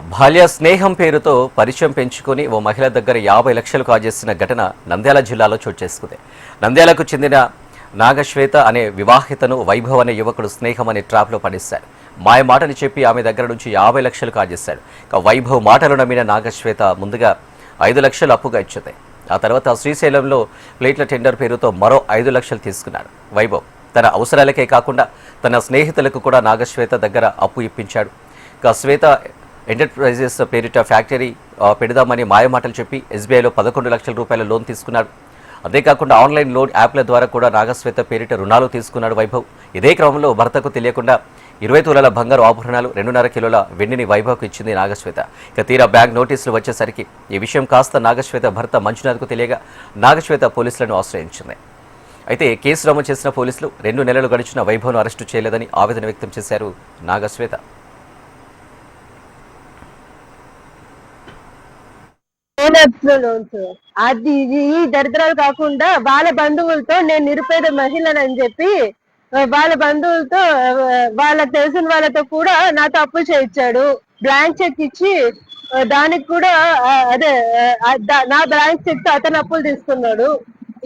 బాల్య స్నేహం పేరుతో పరిచయం పెంచుకొని ఓ మహిళ దగ్గర 50 లక్షలు కాజేసిన ఘటన నంద్యాల జిల్లాలో చోటు చేసుకుంది. నంద్యాలకు చెందిన నాగశ్వేత అనే వివాహితను వైభవ్ అనే యువకుడు స్నేహం అనే ట్రాప్లో పడేశాడు. మాయ మాటలు చెప్పి ఆమె దగ్గర నుంచి 50 లక్షలు కాజేశాడు. వైభవ్ మాటలు నమ్మిన నాగశ్వేత ముందుగా 5 లక్షలు అప్పుగా ఇచ్చింది. ఆ తర్వాత శ్రీశైలంలో ప్లేట్ల టెండర్ పేరుతో మరో 5 లక్షలు తీసుకున్నాడు. వైభవ్ తన అవసరాలకే కాకుండా తన స్నేహితులకు కూడా నాగశ్వేత దగ్గర అప్పు ఇప్పించాడు. శ్వేత ఎంటర్ప్రైజెస్ పేరిట ఫ్యాక్టరీ పెడదామని మాయమాటలు చెప్పి ఎస్బీఐలో 11 లక్షల రూపాయల లోన్ తీసుకున్నాడు. అంతేకాకుండా ఆన్లైన్ లోన్ యాప్ల ద్వారా కూడా నాగశ్వేత పేరిట రుణాలు తీసుకున్నాడు వైభవ్. ఇదే క్రమంలో భర్తకు తెలియకుండా 20 తులాల బంగారు ఆభరణాలు 2.5 కిలోల వెండిని వైభవ్కు ఇచ్చింది నాగశ్వేత. తీరా బ్యాంక్ నోటీసులు వచ్చేసరికి ఈ విషయం కాస్త నాగశ్వేత భర్త మంజునాథ్కు తెలియగా నాగశ్వేత పోలీసులను ఆశ్రయించింది. అయితే కేసు నమోదు చేసిన పోలీసులు 2 నెలలు గడిచిన వైభవ్ను అరెస్టు చేయలేదని ఆవేదన వ్యక్తం చేశారు నాగశ్వేత. అది ఈ దరిద్రాలు కాకుండా వాళ్ళ బంధువులతో నేను నిరుపేద మహిళనని చెప్పి వాళ్ళ బంధువులతో వాళ్ళకి తెలిసిన వాళ్ళతో కూడా నాతో అప్పు చేయించాడు. బ్లాంక్ చెక్ ఇచ్చి దానికి కూడా అదే నా బ్లాంక్ చెక్ తో అతను అప్పులు తీసుకున్నాడు.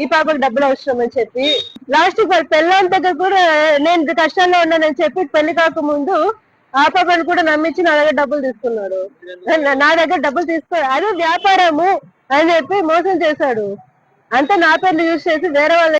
ఈ పాపకు డబ్బులు అవసరం అని చెప్పి లాస్ట్ పెళ్ళాం దగ్గర కూడా నేను కష్టాల్లో ఉన్నానని చెప్పి పెళ్లి కాకముందు ఆ పాపను కూడా నమ్మించి నా దగ్గర డబ్బులు తీసుకున్నాడు. నా దగ్గర డబ్బులు అదే వ్యాపారము అని చెప్పి మోసం చేశాడు. అంతా నా పేర్లు యూజ్ చేసి వేరే వాళ్ళ